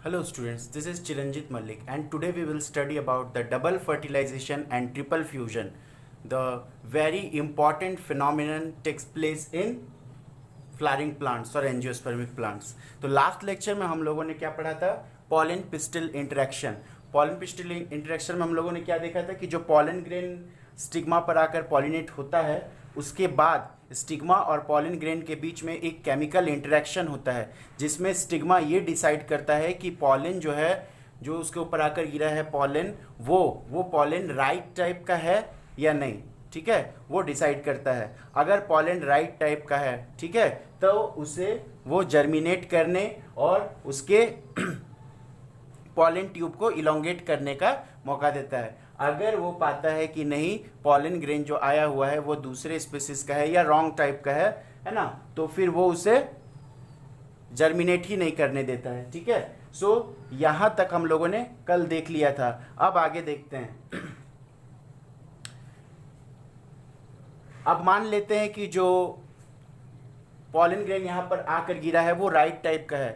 Hello students, this is Chiranjit Malik and today we will study about the double fertilization and triple fusion. The very important phenomenon takes place in flowering plants और angiospermic plants. तो last lecture में हम लोगों ने क्या पढ़ा था? Pollen pistil interaction. Pollen pistil interaction में हम लोगों ने क्या देखा था कि जो पॉलन ग्रेन स्टिग्मा पर आकर पॉलिनेट होता है उसके बाद स्टिग्मा और पॉलन ग्रेन के बीच में एक केमिकल इंटरेक्शन होता है जिसमें स्टिग्मा ये डिसाइड करता है कि पॉलन जो है, जो उसके ऊपर आकर गिरा है पॉलन, वो पॉलन राइट टाइप का है या नहीं। ठीक है, वो डिसाइड करता है। अगर पॉलन राइट टाइप का है, ठीक है, तो उसे वो जर्मिनेट करने और उसके पॉलन ट्यूब को इलोंगेट करने का मौका देता है। अगर वो पाता है कि नहीं, पॉलन ग्रेन जो आया हुआ है वो दूसरे स्पीसीज का है या रॉन्ग टाइप का है ना, तो फिर वो उसे जर्मिनेट ही नहीं करने देता है। ठीक है, सो यहाँ तक हम लोगों ने कल देख लिया था। अब आगे देखते हैं। अब मान लेते हैं कि जो पॉलन ग्रेन यहाँ पर आकर गिरा है वो राइट टाइप का है,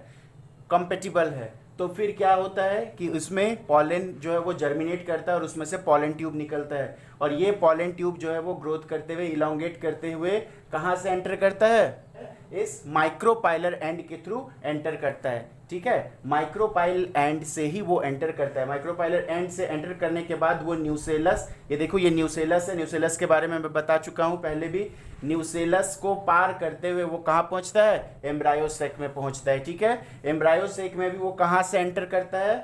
कंपेटिबल है, तो फिर क्या होता है कि उसमें पॉलन जो है वो जर्मिनेट करता है और उसमें से पॉलन ट्यूब निकलता है और ये पॉलन ट्यूब जो है वो ग्रोथ करते हुए, इलोंगेट करते हुए कहाँ से एंटर करता है? इस माइक्रोपाइलर एंड के थ्रू एंटर करता है। ठीक है, माइक्रोपाइल एंड से ही वो एंटर करता है। माइक्रोपाइलर एंड से एंटर करने के बाद वो न्यूसेलस, ये देखो ये न्यूसेलस है। न्यूसेलस के बारे में मैं बता चुका हूँ पहले भी। न्यूसेलस को पार करते हुए वो कहाँ पहुंचता है? एम्ब्रायोसेक में पहुंचता है। ठीक है, एम्ब्रायोसेक में भी वो कहाँ से एंटर करता है?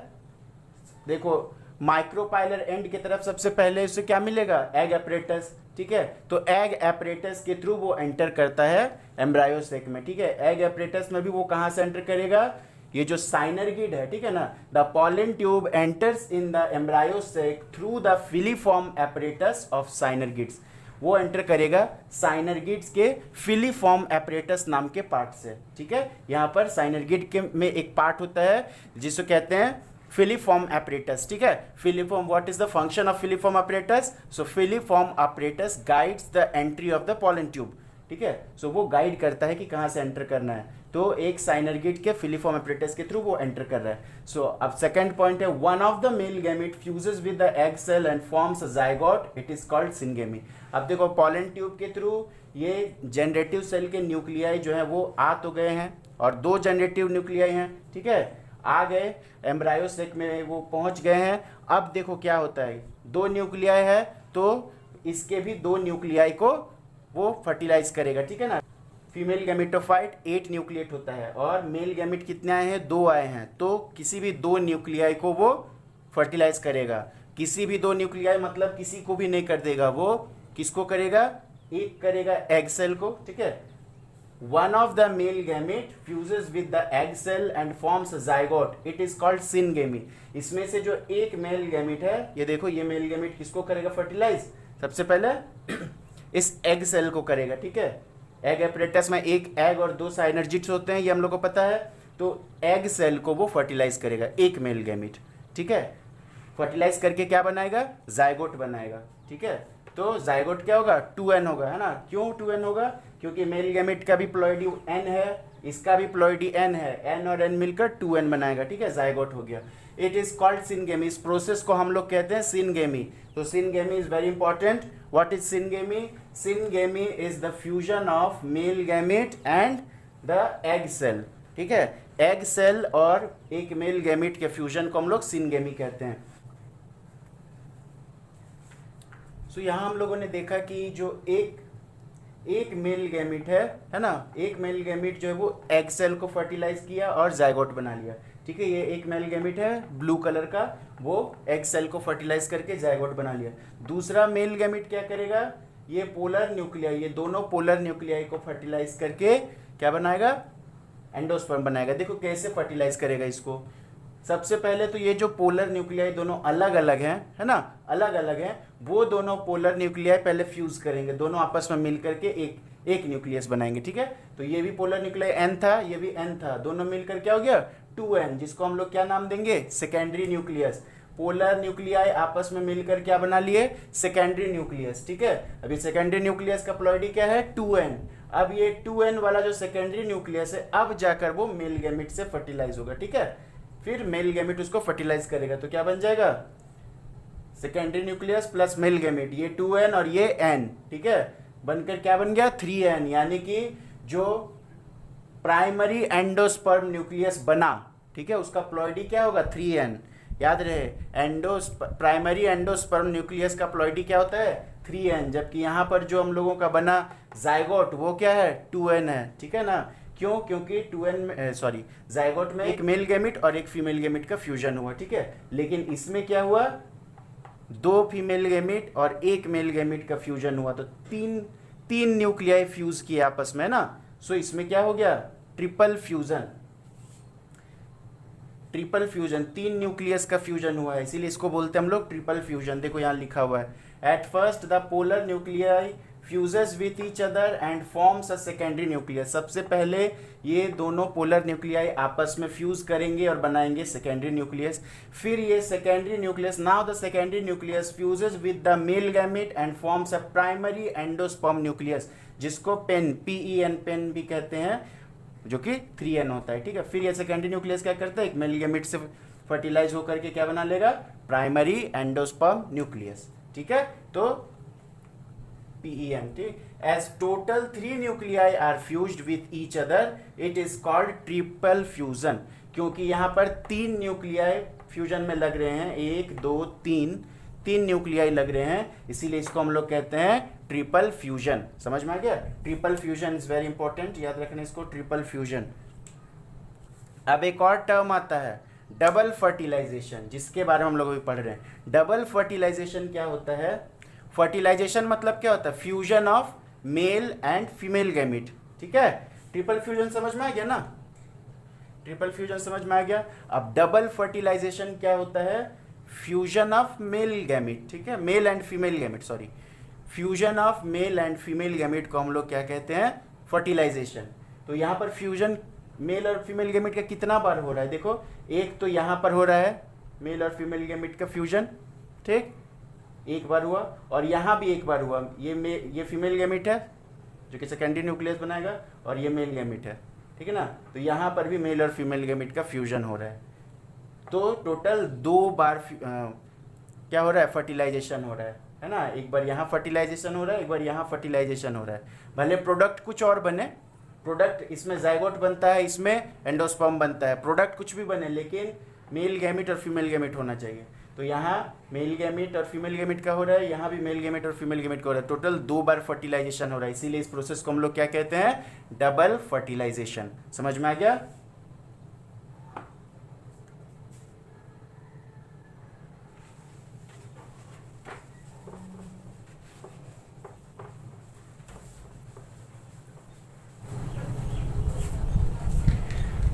देखो माइक्रोपाइलर एंड की तरफ सबसे पहले उसे क्या मिलेगा? Egg apparatus. ठीक है, तो एग एपरेटस के थ्रू वो एंटर करता है एम्ब्रायोसेक में। ठीक है, एग एपरेटस में भी वो कहाँ से एंटर करेगा? ये जो साइनरगिड है, ठीक है ना, the pollen tube enters in the embryo sac through the filiform apparatus of synergids. वो एंटर करेगा साइनरगिड्स के फिलीफॉर्म एपरेटस नाम के पार्ट से। ठीक है, यहाँ पर साइनरगिड के में एक पार्ट होता है जिसको कहते हैं फिलीफॉर्म apparatus। ठीक है, filiform, what is the function of filiform apparatus? So filiform apparatus guides the entry of the pollen tube. ठीक है, सो वो गाइड करता है कि कहाँ से एंटर करना है। तो एक साइनरगिड के फिलीफॉर्म apparatus के थ्रू वो एंटर कर रहा है। सो अब सेकंड पॉइंट है, one of the male gamete fuses with the egg cell and forms a zygote, it is called syngamy. अब देखो पॉलन ट्यूब के थ्रू ये जनरेटिव सेल के न्यूक्लियाई जो है वो आ तो गए हैं और दो जनरेटिव न्यूक्लियाई हैं। ठीक है, आ गए एम्ब्रायोसेक में, वो पहुंच गए हैं। अब देखो क्या होता है, दो न्यूक्लियाई है तो इसके भी दो न्यूक्लियाई को वो फर्टिलाइज करेगा। ठीक है ना, फीमेल गैमेटोफाइट 8 न्यूक्लिएट होता है और मेल गैमेट कितने आए हैं? 2 आए हैं। तो किसी भी दो न्यूक्लियाई को वो फर्टिलाइज करेगा। किसी भी दो न्यूक्लियाई मतलब किसी को भी नहीं कर देगा, वो किसको करेगा? एक करेगा एग सेल को। ठीक है, one of the male gamete fuses with the egg cell and forms a zygote, it is called syngamy। इसमें से जो एक मेल गैमेट है, ये देखो ये मेल गैमेट किसको करेगा फर्टिलाइज? सबसे पहले इस एग सेल को करेगा। ठीक है, एग एपरेटस में एक एग और दो साइनर्जिड्स होते हैं, ये हम लोग को पता है। तो एग सेल को वो फर्टिलाइज करेगा, एक मेल गैमेट। ठीक है, फर्टिलाइज करके क्या बनाएगा? जाइगोट बनाएगा। ठीक है, तो जाइगोट क्या होगा? 2n होगा, है ना। क्यों 2n होगा? क्योंकि मेल गैमेट का भी प्लॉइडी n है, इसका भी प्लॉइडी n है, n और n मिलकर 2n बनाएगा। ठीक है, जाइगोट हो गया। It is called syngamy. इस प्रोसेस को हम लोग कहते हैं सिनगेमी। तो syngamy is very important. What is syngamy? Syngamy is the fusion of male gamete and the egg cell. ठीक है, एग सेल और एक मेल गैमेट के फ्यूजन को हम लोग सिनगेमी कहते हैं। सो यहाँ हम लोगों ने देखा कि जो एक मेल गैमेट है ना, एक मेल गैमेट जो है वो एग सेल को फर्टिलाइज किया और जाइगोट बना लिया। ठीक है, ये एक मेल गैमेट है ब्लू कलर का, वो एग सेल को फर्टिलाइज करके जाइगोट बना लिया। दूसरा मेल गैमेट क्या करेगा? ये पोलर न्यूक्लियाई, ये दोनों पोलर न्यूक्लियाई को फर्टिलाइज करके क्या बनाएगा? एंडोस्पर्म बनाएगा। देखो कैसे फर्टिलाइज करेगा इसको। सबसे पहले तो ये जो पोलर न्यूक्लियाई दोनों अलग अलग हैं, है ना, अलग अलग हैं, वो दोनों पोलर न्यूक्लियाई पहले फ्यूज करेंगे, दोनों आपस में मिलकर के एक न्यूक्लियस बनाएंगे। ठीक है, तो ये भी पोलर न्यूक्लियाई n था, ये भी n था, दोनों मिलकर क्या हो गया? 2n, जिसको हम लोग क्या नाम देंगे? Secondary nucleus. पोलर न्यूक्लियाई आपस में मिलकर क्या बना लिए? Secondary nucleus. ठीक है, अभी सेकेंडरी न्यूक्लियस का प्लॉइडी क्या है? 2n। अब ये 2n वाला जो सेकेंडरी न्यूक्लियस है, अब जाकर वो मेल गैमेट से फर्टिलाइज होगा। ठीक है, फिर मेल गैमेट उसको फर्टिलाइज करेगा, तो क्या बन जाएगा, secondary nucleus plus male gamete, ये 2n और ये n, ठीक है, बनकर क्या बन गया 3n, यानी कि जो प्राइमरी एंडोस्पर्म न्यूक्लियस बना, ठीक है, उसका प्लॉइडी क्या होगा 3n, याद रहे प्राइमरी एंडोस्पर्म न्यूक्लियस का प्लॉइडी क्या होता है 3n, जबकि यहाँ पर जो हम लोगों का बना जाइगोट वो क्या है 2n है, ठीक है ना, क्यों, क्योंकि 2n में जाइगोट में एक मेल गैमेट और एक फीमेल गैमेट का फ्यूजन हुआ, ठीक है, लेकिन इसमें क्या हुआ 2 फीमेल गैमेट और 1 मेल गैमेट का फ्यूजन हुआ, तो तीन न्यूक्लियाई फ्यूज किए आपस में ना, सो इसमें क्या हो गया ट्रिपल फ्यूजन, 3 न्यूक्लियस का फ्यूजन हुआ है, इसीलिए इसको बोलते हैं हम लोग ट्रिपल फ्यूजन। देखो यहाँ लिखा हुआ है, at first the polar nuclei fuses with each other and forms a secondary nucleus, सबसे पहले ये दोनों पोलर न्यूक्लियाई आपस में फ्यूज करेंगे और बनाएंगे सेकेंडरी न्यूक्लियस, फिर ये secondary nucleus, now the secondary nucleus fuses with the male gamete and forms a primary endosperm nucleus, जिसको पेन पेन भी कहते हैं, जो कि 3n होता है, ठीक है, फिर ये सेकेंडरी न्यूक्लियस क्या करता है, एक मेल गैमेट से फर्टिलाइज होकर के क्या बना लेगा प्राइमरी एंडोस्पर्म न्यूक्लियस, ठीक है, तो PEN, ठीक, as total 3 nuclei are fused with each other it is called triple fusion, क्योंकि यहाँ पर 3 न्यूक्लियाई फ्यूजन में लग रहे हैं, 1 2 3 न्यूक्लियाई लग रहे हैं, इसीलिए इसको हम लोग कहते हैं ट्रिपल फ्यूजन। समझ में आ गया, triple fusion is very important, याद रखना इसको ट्रिपल फ्यूजन। अब एक और टर्म आता है डबल फर्टिलाइजेशन, जिसके बारे में हम लोग अभी पढ़ रहे हैं। डबल फर्टिलाइजेशन क्या होता है, फर्टिलाइजेशन मतलब क्या होता है fusion of male and female gamete, ठीक है, ट्रिपल फ्यूजन समझ में आ गया ना, ट्रिपल फ्यूजन समझ में आ गया। अब डबल फर्टिलाइजेशन क्या होता है, फ्यूजन ऑफ मेल गैमेट, ठीक है, male and female gamete, fusion of male and female gamete को हम लोग क्या कहते हैं फर्टिलाइजेशन। तो यहाँ पर फ्यूजन मेल और फीमेल गैमेट का कितना बार हो रहा है, देखो एक तो यहाँ पर हो रहा है मेल और फीमेल गैमेट का फ्यूजन, ठीक, एक बार हुआ, और यहाँ भी एक बार हुआ, ये फीमेल गैमेट है जो कि सेकेंडरी न्यूक्लियस बनाएगा, और ये मेल गैमेट है, ठीक है ना, तो यहाँ पर भी मेल और फीमेल गैमेट का फ्यूजन हो रहा है, तो टोटल 2 बार क्या हो रहा है फर्टिलाइजेशन हो रहा है ना, एक बार यहाँ फर्टिलाइजेशन हो रहा है, एक बार यहाँ फर्टिलाइजेशन हो रहा है, भले प्रोडक्ट कुछ और बने, प्रोडक्ट इसमें जाइगोट बनता है, इसमें एंडोस्पर्म बनता है, प्रोडक्ट कुछ भी बने लेकिन मेल गैमेट और फीमेल गैमेट होना चाहिए, तो यहाँ मेल गैमेट और फीमेल गैमेट का हो रहा है, यहाँ भी मेल गैमेट और फीमेल गैमेट का हो रहा है, टोटल 2 बार फर्टिलाइजेशन हो रहा है, इसीलिए इस प्रोसेस को हम लोग क्या कहते हैं डबल फर्टिलाइजेशन। समझ में आ गया।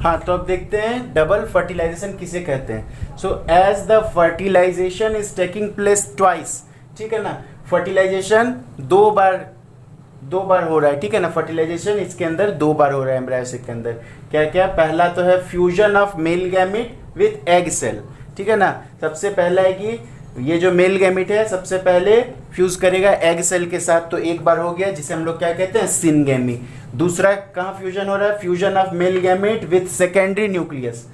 हाँ, तो अब देखते हैं डबल फर्टिलाइजेशन किसे कहते हैं। So as the fertilization is taking place twice, ठीक है ना, फर्टिलाइजेशन दो बार हो रहा है, ठीक है ना, फर्टिलाइजेशन इसके अंदर 2 बार हो रहा है एम्ब्रायोसिक के अंदर। क्या क्या, पहला तो है fusion of male gamete with egg cell, ठीक है ना, सबसे पहला है कि ये जो मेल गैमेट है सबसे पहले फ्यूज करेगा एग सेल के साथ, तो एक बार हो गया, जिसे हम लोग क्या कहते हैं सिनगेमी। दूसरा कहाँ फ्यूजन हो रहा है, fusion of male gamete with secondary nucleus,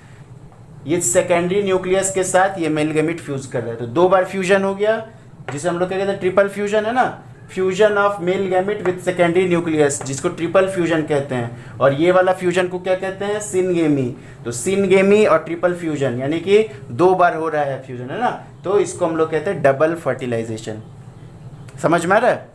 ये सेकेंडरी न्यूक्लियस के साथ ये मेल गैमेट फ्यूज कर रहा है, तो 2 बार फ्यूजन हो गया, जिसे हम लोग क्या कहते हैं ट्रिपल फ्यूजन है ना, fusion of male gamete with secondary nucleus, जिसको ट्रिपल फ्यूजन कहते हैं, और ये वाला फ्यूजन को क्या कहते हैं सिनगेमी। तो सिनगेमी और ट्रिपल फ्यूजन यानी कि 2 बार हो रहा है फ्यूजन, है ना, तो इसको हम लोग कहते हैं डबल फर्टिलाइजेशन। समझ में आ रहा है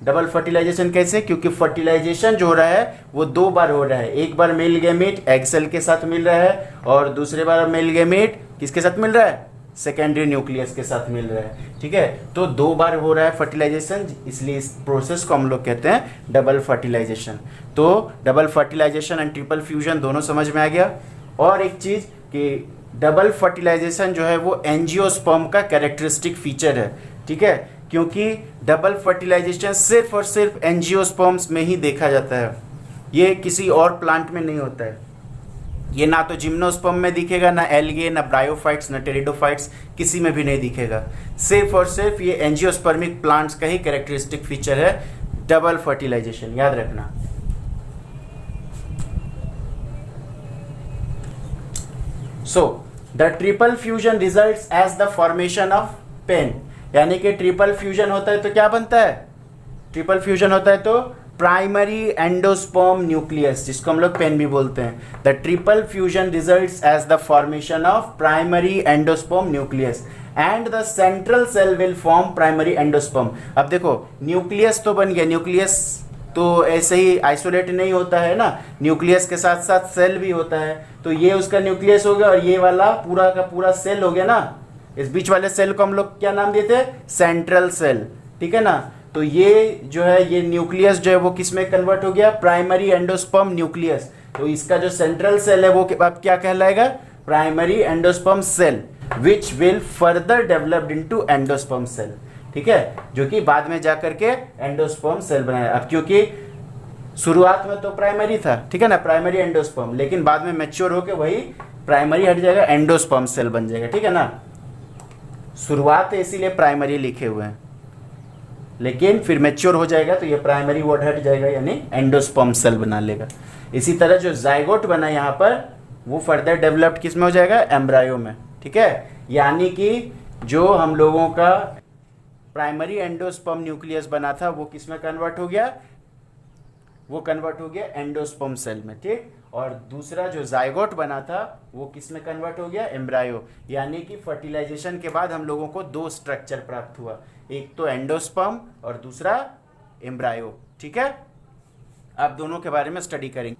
डबल फर्टिलाइजेशन कैसे, क्योंकि फर्टिलाइजेशन जो हो रहा है वो 2 बार हो रहा है, एक बार मेल गैमेट एग सेल के साथ मिल रहा है, और दूसरे बार मेल गैमेट किसके साथ मिल रहा है सेकेंडरी न्यूक्लियस के साथ मिल रहा है, ठीक है, तो 2 बार हो रहा है फर्टिलाइजेशन, इसलिए इस प्रोसेस को हम लोग कहते हैं डबल फर्टिलाइजेशन। तो double fertilization and triple fusion दोनों समझ में आ गया। और एक चीज कि डबल फर्टिलाइजेशन जो है वो एंजियोस्पर्म का कैरेक्टरिस्टिक फीचर है, ठीक है, क्योंकि डबल फर्टिलाइजेशन सिर्फ और सिर्फ एंजियोस्पर्म्स में ही देखा जाता है, ये किसी और प्लांट में नहीं होता है, ये ना तो जिम्नोस्पर्म में दिखेगा, ना एल्गे, ना ब्रायोफाइट्स, ना टेरिडोफाइट्स, किसी में भी नहीं दिखेगा, सिर्फ और सिर्फ ये एंजियोस्पर्मिक प्लांट्स का ही कैरेक्टरिस्टिक फीचर है डबल फर्टिलाइजेशन, याद रखना। The triple fusion results as the formation of PEN, यानी कि ट्रिपल फ्यूजन होता है तो क्या बनता है, ट्रिपल फ्यूजन होता है तो प्राइमरी एंडोस्पर्म न्यूक्लियस, जिसको हम लोग पेन भी बोलते हैं। The triple fusion results as the formation of primary endosperm nucleus and the central cell will form primary endosperm. अब देखो न्यूक्लियस तो बन गया, न्यूक्लियस तो ऐसे ही आइसोलेट नहीं होता है ना, न्यूक्लियस के साथ साथ सेल भी होता है, तो ये उसका न्यूक्लियस हो गया और ये वाला पूरा का पूरा सेल हो गया ना। इस बीच वाले सेल को हम लोग क्या नाम देते हैं, सेंट्रल सेल, ठीक है ना। तो ये जो है ये न्यूक्लियस जो है वो किस में कन्वर्ट हो गया, प्राइमरी एंडोस्पर्म न्यूक्लियस। तो इसका जो सेंट्रल सेल है वो अब क्या कहलाएगा, primary endosperm cell, which will further developed into endosperm cell, ठीक है, जो कि बाद में जाकर के एंडोस्पर्म सेल बनाया। अब क्योंकि शुरुआत में तो प्राइमरी था, ठीक है ना, प्राइमरी एंडोस्पर्म, लेकिन बाद में मैच्योर होकर वही प्राइमरी हट जाएगा, एंडोस्पर्म सेल बन जाएगा, ठीक है ना। शुरुआत है इसीलिए प्राइमरी लिखे हुए हैं, लेकिन फिर मैच्योर हो जाएगा तो ये प्राइमरी वर्ड हट जाएगा, यानी एंडोस्पर्म सेल बना लेगा। इसी तरह जो जाइगोट बना यहाँ पर वो फर्दर डेवलप्ड किस में हो जाएगा, एम्ब्रायो में, ठीक है। यानी कि जो हम लोगों का प्राइमरी एंडोस्पर्म न्यूक्लियस बना था वो किस में कन्वर्ट हो गया, वो कन्वर्ट हो गया एंडोस्पर्म सेल में, ठीक। और दूसरा जो जाइगोट बना था वो किस में कन्वर्ट हो गया, एम्ब्रायो। यानी कि फर्टिलाइजेशन के बाद हम लोगों को दो स्ट्रक्चर प्राप्त हुआ, एक तो एंडोस्पर्म और दूसरा एम्ब्रायो, ठीक है। आप दोनों के बारे में स्टडी करेंगे।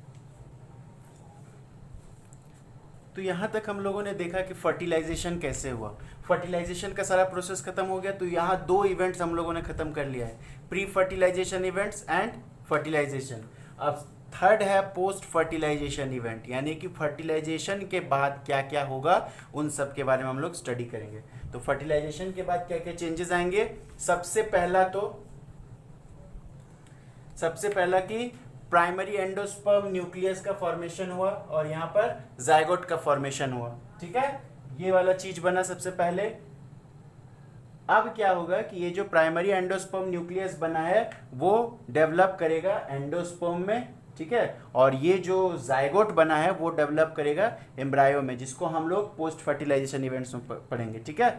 तो यहाँ तक हम लोगों ने देखा कि फर्टिलाइजेशन कैसे हुआ, फर्टिलाइजेशन का सारा प्रोसेस खत्म हो गया। तो यहाँ दो इवेंट्स हम लोगों ने खत्म कर लिया है, pre fertilization events and fertilization. अब थर्ड है पोस्ट फर्टिलाइजेशन इवेंट, यानी कि फर्टिलाइजेशन के बाद क्या क्या होगा उन सब के बारे में हम लोग स्टडी करेंगे। तो फर्टिलाइजेशन के बाद क्या क्या चेंजेस आएंगे, सबसे पहला कि प्राइमरी एंडोस्पर्म न्यूक्लियस का फॉर्मेशन हुआ और यहाँ पर जाइगोट का फॉर्मेशन हुआ, ठीक है, ये वाला चीज बना सबसे पहले। अब क्या होगा कि ये जो प्राइमरी एंडोस्पर्म न्यूक्लियस बना है वो डेवलप करेगा एंडोस्पर्म में, ठीक है, और ये जो जाइगोट बना है वो डेवलप करेगा एम्ब्रायो में, जिसको हम लोग पोस्ट फर्टिलाइजेशन इवेंट्स में पढ़ेंगे, ठीक है।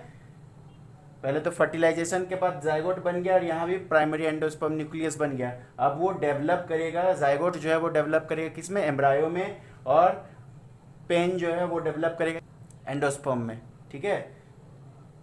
पहले तो फर्टिलाइजेशन के बाद जाइगोट बन गया और यहाँ भी प्राइमरी एंडोस्पर्म न्यूक्लियस बन गया। अब वो डेवलप करेगा, जाइगोट जो है वो डेवलप करेगा किसमें, एम्ब्रायो में, और पेन जो है वो डेवलप करेगा एंडोस्पर्म में, ठीक है।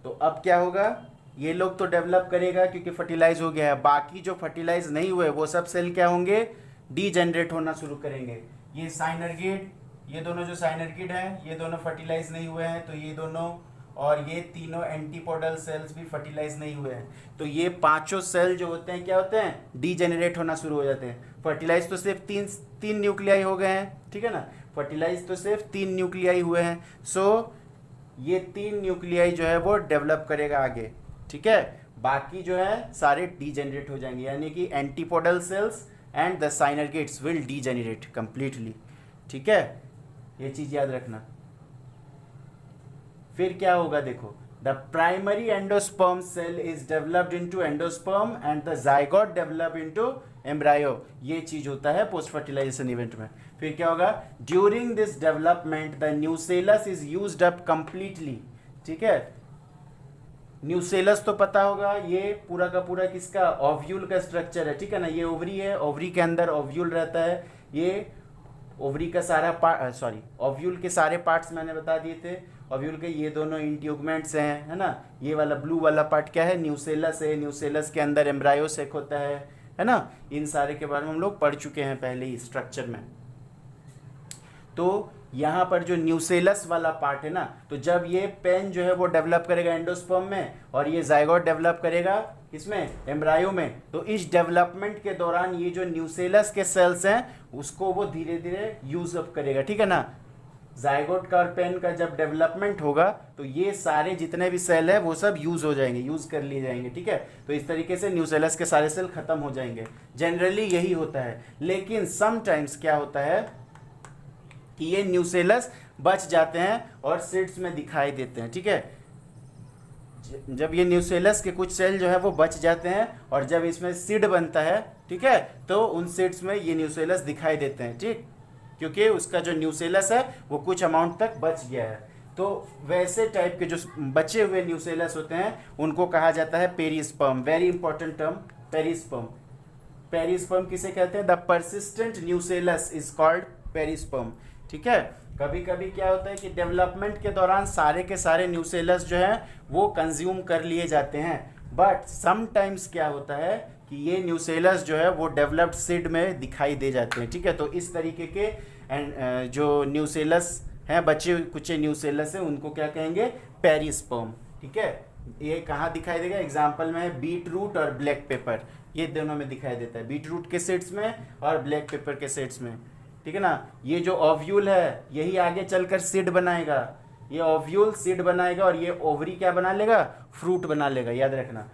तो अब क्या होगा, ये लोग तो डेवलप करेगा क्योंकि फर्टिलाइज हो गया है, बाकी जो फर्टिलाइज नहीं हुए वो सब सेल क्या होंगे, डीजेनरेट होना शुरू करेंगे। ये साइनरगिड, ये दोनों जो साइनरगिड हैं ये दोनों फर्टिलाइज नहीं हुए हैं, तो ये दोनों और ये तीनों एंटीपोडल सेल्स भी फर्टिलाइज नहीं हुए हैं। तो ये पांचों सेल जो होते हैं क्या होते हैं, डीजेनरेट होना शुरू हो जाते हैं। फर्टिलाइज तो सिर्फ तीन न्यूक्लियाई हो गए हैं, ठीक है ना, फर्टिलाइज तो सिर्फ 3 न्यूक्लियाई हुए हैं। सो ये 3 न्यूक्लियाई जो है वो डेवलप करेगा आगे, ठीक है, बाकी जो है सारे डीजेनरेट हो जाएंगे, यानी कि antipodal cells and the synergids will degenerate completely, ठीक है, ये चीज याद रखना। फिर क्या होगा देखो, the primary endosperm cell is developed into endosperm and the zygote develop into embryo, ये चीज होता है पोस्ट फर्टिलाइजेशन इवेंट में। फिर क्या होगा, during this development the nucellus is used up completely, ठीक है। न्यूसेलस तो पता होगा, ये पूरा का पूरा किसका, ओव्यूल का स्ट्रक्चर है, ठीक है ना, ये ओवरी है, ओवरी के अंदर ओव्यूल रहता है, ये ओवरी का सारा पार्ट, ओव्यूल के सारे पार्ट्स मैंने बता दिए थे। ओव्यूल के ये दोनों इंट्यूगमेंट्स हैं, है ना, ये वाला ब्लू वाला पार्ट क्या है, न्यूसेलस है, न्यूसेलस के अंदर एम्ब्रायो सेक होता है ना, इन सारे के बारे में हम लोग पढ़ चुके हैं पहले ही स्ट्रक्चर में। तो यहाँ पर जो न्यूसेलस वाला पार्ट है ना, तो जब ये पेन जो है वो डेवलप करेगा एंडोस्पर्म में और ये जाइगोट डेवलप करेगा किसमें, एम्ब्रायो में, तो इस डेवलपमेंट के दौरान ये जो न्यूसेलस के सेल्स हैं उसको वो धीरे धीरे यूज अप करेगा, ठीक है ना। जाइगोट का और पेन का जब डेवलपमेंट होगा तो ये सारे जितने भी सेल है वो सब यूज हो जाएंगे, यूज कर लिए जाएंगे, ठीक है। तो इस तरीके से न्यूसेलस के सारे सेल खत्म हो जाएंगे, जनरली यही होता है। लेकिन समटाइम्स क्या होता है कि ये न्यूसेलस बच जाते हैं और सीड्स में दिखाई देते हैं, ठीक है। जब ये न्यूसेलस के कुछ सेल जो है वो बच जाते हैं और जब इसमें सीड बनता है, ठीक है, तो उन सीड्स में ये न्यूसेलस दिखाई देते हैं, ठीक, क्योंकि उसका जो न्यूसेलस है वो कुछ अमाउंट तक बच गया है। तो वैसे टाइप के जो बचे हुए न्यूसेलस होते हैं उनको कहा जाता है perisperm. Very important term, perisperm. Perisperm किसे कहते हैं? The persistent nucellus is called perisperm. ठीक है। कभी कभी क्या होता है कि डेवलपमेंट के दौरान सारे के सारे न्यूसेलस जो हैं वो कंज्यूम कर लिए जाते हैं, बट समटाइम्स क्या होता है कि ये न्यूसेलस जो है वो डेवलप्ड सीड में दिखाई दे जाते हैं। ठीक है। तो इस तरीके के जो न्यूसेलस हैं, बचे कुछ न्यूसेलस हैं, उनको क्या कहेंगे? पेरिस्पर्म। ठीक है। ये कहाँ दिखाई देगा? एग्जाम्पल में है बीट रूट और ब्लैक पेपर, ये दोनों में दिखाई देता है, बीट रूट के सीड्स में और ब्लैक पेपर के सीड्स में। ठीक है ना। ये जो ओव्यूल है यही आगे चलकर सीड बनाएगा, ये ओव्यूल सीड बनाएगा और ये ओवरी क्या बना लेगा? फ्रूट बना लेगा, याद रखना।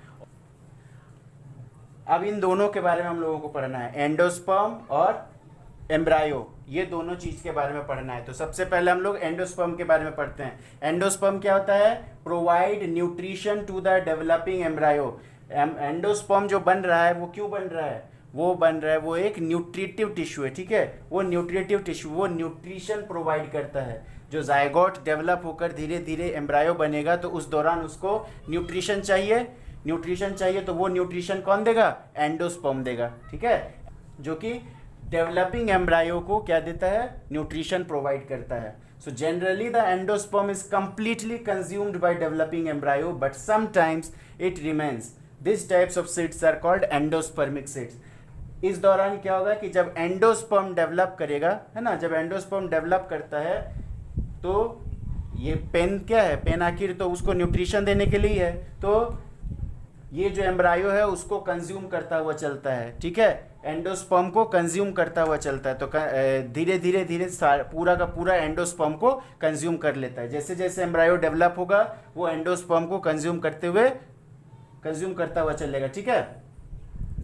अब इन दोनों के बारे में हम लोगों को पढ़ना है, एंडोस्पर्म और एम्ब्रायो, ये दोनों चीज के बारे में पढ़ना है। तो सबसे पहले हम लोग एंडोस्पर्म के बारे में पढ़ते हैं। एंडोस्पर्म क्या होता है? Provide nutrition to the developing embryo. Endosperm जो बन रहा है वो क्यों बन रहा है? वो बन रहा है, वो एक न्यूट्रिटिव टिश्यू है। ठीक है। वो न्यूट्रिटिव टिश्यू, वो न्यूट्रिशन प्रोवाइड करता है। जो जायगोट डेवलप होकर धीरे धीरे एम्ब्रायो बनेगा तो उस दौरान उसको न्यूट्रिशन चाहिए, न्यूट्रिशन चाहिए, तो वो न्यूट्रिशन कौन देगा? एंडोस्पर्म देगा। ठीक है। जो कि डेवलपिंग एम्ब्रायो को क्या देता है? न्यूट्रिशन प्रोवाइड करता है। So generally the endosperm is completely consumed by developing embryo, but sometimes it remains. This types of seeds are called endospermic seeds. इस दौरान क्या होगा कि जब एंडोस्पर्म डेवलप करेगा, है ना, जब एंडोस्पर्म डेवलप करता है तो ये पेन क्या है? पेन आखिर तो उसको न्यूट्रिशन देने के लिए है, तो ये जो एम्ब्रायो है उसको कंज्यूम करता हुआ चलता है। ठीक है। एंडोस्पर्म को कंज्यूम करता हुआ चलता है, तो धीरे धीरे धीरे पूरा का पूरा एंडोस्पर्म को कंज्यूम कर लेता है। जैसे जैसे एम्ब्रायो डेवलप होगा वो एंडोस्पर्म को कंज्यूम करता हुआ चलेगा। ठीक है।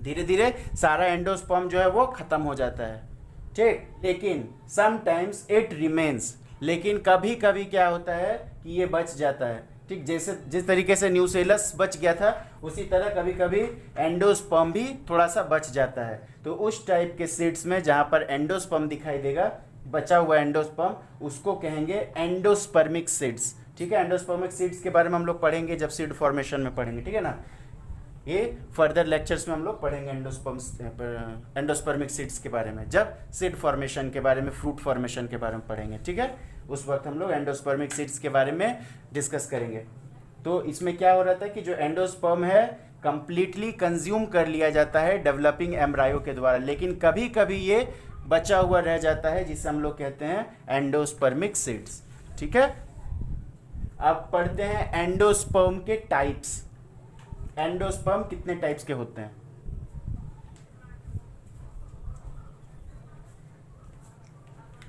धीरे धीरे सारा एंडोस्पर्म जो है वो खत्म हो जाता है। ठीक। लेकिन समटाइम्स इट रिमेन्स, लेकिन कभी कभी क्या होता है कि ये बच जाता है। ठीक। जैसे जिस तरीके से न्यूसेलस बच गया था उसी तरह कभी कभी एंडोस्पर्म भी थोड़ा सा बच जाता है। तो उस टाइप के सीड्स में जहां पर एंडोस्पर्म दिखाई देगा, बचा हुआ एंडोस्पर्म, उसको कहेंगे एंडोस्पर्मिक सीड्स। ठीक है। एंडोस्पर्मिक सीड्स के बारे में हम लोग पढ़ेंगे जब सीड फॉर्मेशन में पढ़ेंगे। ठीक है ना। ये फर्दर लेक्चर्स में हम लोग पढ़ेंगे एंडोस्पर्मिक सीड्स के बारे में, जब सीड फॉर्मेशन के बारे में, फ्रूट फॉर्मेशन के बारे में पढ़ेंगे। ठीक है। उस वक्त हम लोग एंडोस्पर्मिक सीड्स के बारे में डिस्कस करेंगे। तो इसमें क्या हो रहा था कि जो एंडोस्पर्म है कंप्लीटली कंज्यूम कर लिया जाता है डेवलपिंग एम्ब्रायो के द्वारा, लेकिन कभी कभी ये बचा हुआ रह जाता है जिसे हम लोग कहते हैं एंडोस्पर्मिक सीड्स। ठीक है। अब पढ़ते हैं एंडोस्पर्म के टाइप्स। एंडोस्पर्म कितने टाइप्स के होते हैं?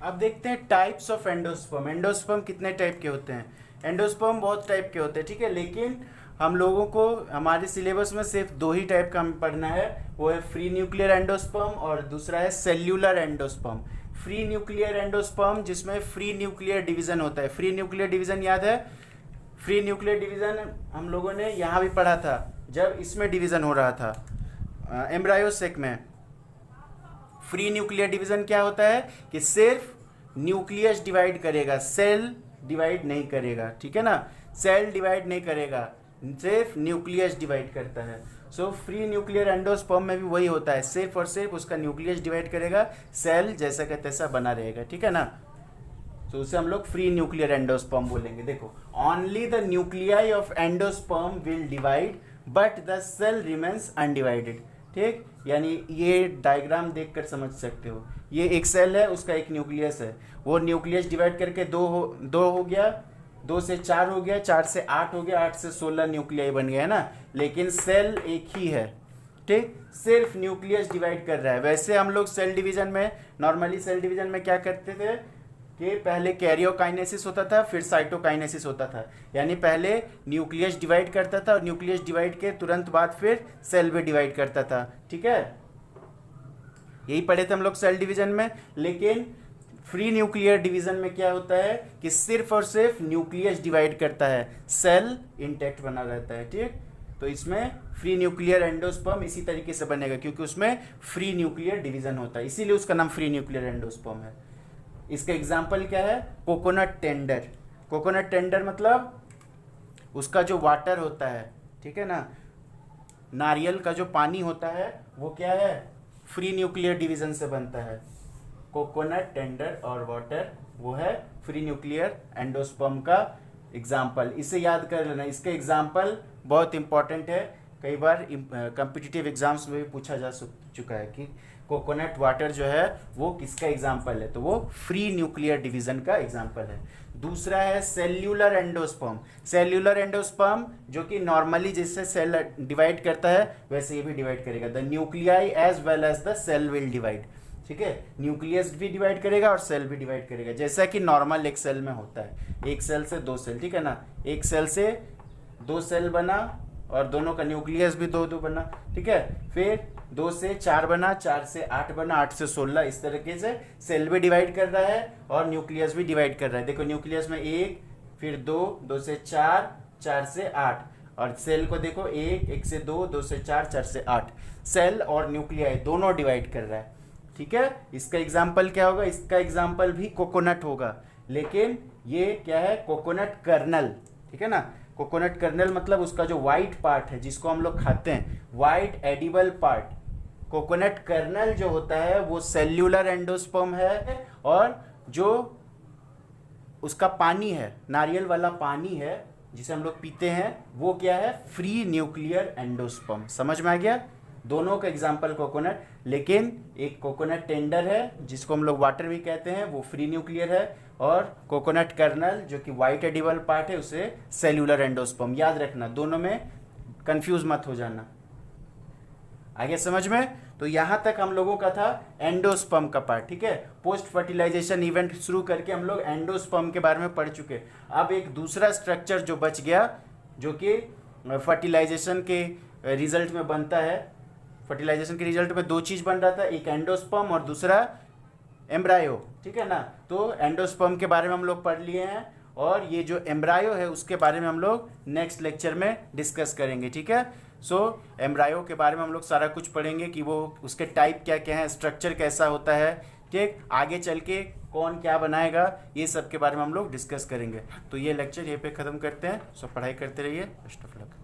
अब देखते हैं टाइप्स ऑफ एंडोस्पर्म। एंडोस्पर्म कितने टाइप के होते हैं? एंडोस्पर्म बहुत टाइप के होते हैं। ठीक है। लेकिन हम लोगों को हमारे सिलेबस में सिर्फ दो ही टाइप का पढ़ना है, वो है फ्री न्यूक्लियर एंडोस्पर्म और दूसरा है cellular endosperm. Free nuclear endosperm जिसमें फ्री न्यूक्लियर डिवीजन होता है। फ्री न्यूक्लियर डिवीजन याद है? फ्री न्यूक्लियर डिवीजन हम लोगों ने यहाँ भी पढ़ा था जब इसमें डिवीजन हो रहा था एम्ब्रायोसेक में। फ्री न्यूक्लियर डिवीजन क्या होता है कि सिर्फ न्यूक्लियस डिवाइड करेगा, सेल डिवाइड नहीं करेगा। ठीक है ना। सेल डिवाइड नहीं करेगा, सिर्फ न्यूक्लियस डिवाइड करता है। सो फ्री न्यूक्लियर एंडोस्पर्म में भी वही होता है, सिर्फ और सिर्फ उसका न्यूक्लियस डिवाइड करेगा, सेल जैसा का तैसा बना रहेगा। ठीक है ना। तो उसे हम लोग फ्री न्यूक्लियर एंडोस्पर्म बोलेंगे। देखो, only the nuclei of endosperm will divide but the cell remains undivided. ठीक। यानी ये डायग्राम देखकर समझ सकते हो, ये एक सेल है, उसका एक न्यूक्लियस है, वो न्यूक्लियस डिवाइड करके दो हो गया, 2 से 4 हो गया, 4 से 8 हो गया, 8 से 16 न्यूक्लियाई बन गया है ना। लेकिन सेल एक ही है। ठीक। सिर्फ न्यूक्लियस डिवाइड कर रहा है। वैसे हम लोग सेल डिवीजन में, नॉर्मली सेल डिवीजन में क्या करते थे कि पहले कैरियोकाइनेसिस होता था, फिर साइटोकाइनेसिस होता था। यानी पहले न्यूक्लियस डिवाइड करता था और न्यूक्लियस डिवाइड के तुरंत बाद फिर सेल भी डिवाइड करता था। ठीक है। यही पढ़े थे हम लोग सेल डिवीजन में। लेकिन फ्री न्यूक्लियर डिवीजन में क्या होता है कि सिर्फ और सिर्फ न्यूक्लियस डिवाइड करता है, सेल इंटैक्ट बना रहता है। ठीक। तो इसमें फ्री न्यूक्लियर एंडोस्पर्म इसी तरीके से बनेगा क्योंकि उसमें फ्री न्यूक्लियर डिवीजन होता है, इसीलिए उसका नाम फ्री न्यूक्लियर एंडोस्पर्म है। इसका एग्जाम्पल क्या है? Coconut tender. कोकोनट टेंडर मतलब उसका जो वाटर होता है, ठीक है ना, नारियल का जो पानी होता है वो क्या है, फ्री न्यूक्लियर डिवीजन से बनता है। कोकोनट टेंडर और वाटर वो है फ्री न्यूक्लियर एंडोस्पर्म का एग्जाम्पल। इसे याद कर लेना, इसका एग्जाम्पल बहुत इंपॉर्टेंट है, कई बार कॉम्पिटिटिव एग्जाम्स में भी पूछा जा चुका है कि कोकोनट वाटर जो है वो किसका एग्जाम्पल है, तो वो फ्री न्यूक्लियर डिवीजन का एग्जाम्पल है। दूसरा है सेल्यूलर एंडोस्पर्म। सेल्यूलर एंडोस्पर्म जो कि नॉर्मली जैसे सेल डिवाइड करता है वैसे ये भी डिवाइड करेगा। The nuclei as well as the cell will divide, ठीक है, न्यूक्लियस भी डिवाइड करेगा और सेल भी डिवाइड करेगा, जैसा कि नॉर्मल एक सेल में होता है, एक सेल से दो सेल, ठीक है ना, एक सेल से दो सेल बना और दोनों का न्यूक्लियस भी दो दो बना, ठीक है, फिर 2 से 4 बना, 4 से 8 बना, 8 से 16, इस तरीके से सेल भी डिवाइड कर रहा है और न्यूक्लियस भी डिवाइड कर रहा है। देखो न्यूक्लियस में 1, फिर 2, 2 से 4, 4 से 8, और सेल को देखो 1, 1 से 2, 2 से 4, 4 से 8, सेल और न्यूक्लियाई दोनों डिवाइड कर रहा है, ठीक है। इसका एग्जाम्पल क्या होगा, इसका एग्जाम्पल भी कोकोनट होगा, लेकिन ये क्या है, कोकोनट कर्नल, ठीक है ना। कोकोनट कर्नल मतलब उसका जो व्हाइट पार्ट है जिसको हम लोग खाते हैं, white edible part, coconut kernel जो होता है वो सेल्यूलर एंडोस्पर्म है, और जो उसका पानी है, नारियल वाला पानी है जिसे हम लोग पीते हैं, वो क्या है, फ्री न्यूक्लियर एंडोस्पर्म। समझ में आ गया, दोनों का एग्जाम्पल कोकोनट, लेकिन एक कोकोनट टेंडर है जिसको हम लोग वाटर भी कहते हैं, वो फ्री न्यूक्लियर है, और कोकोनट कर्नल जो कि व्हाइट एडिबल पार्ट है उसे सेल्यूलर एंडोस्पर्म। याद रखना, दोनों में कंफ्यूज मत हो जाना। आगे समझ में, तो यहां तक हम लोगों का था एंडोस्पर्म का पार्ट, ठीक है। पोस्ट फर्टिलाइजेशन इवेंट शुरू करके हम लोग एंडोस्पर्म के बारे में पढ़ चुके। अब एक दूसरा स्ट्रक्चर जो बच गया, जो कि फर्टिलाइजेशन के रिजल्ट में बनता है। फर्टिलाइजेशन के रिजल्ट में 2 चीज बन रहा था, एक एंडोस्पर्म और दूसरा एम्ब्रायो, ठीक है ना। तो एंडोस्पर्म के बारे में हम लोग पढ़ लिए हैं, और ये जो एम्ब्रायो है उसके बारे में हम लोग नेक्स्ट लेक्चर में डिस्कस करेंगे, ठीक है। सो एम्ब्रायो के बारे में हम लोग सारा कुछ पढ़ेंगे कि वो उसके टाइप क्या क्या है, स्ट्रक्चर कैसा होता है, ठीक, आगे चल के कौन क्या बनाएगा, ये सब के बारे में हम लोग डिस्कस करेंगे। तो ये लेक्चर यहीं पे ख़त्म करते हैं। सो पढ़ाई करते रहिए। Best of luck.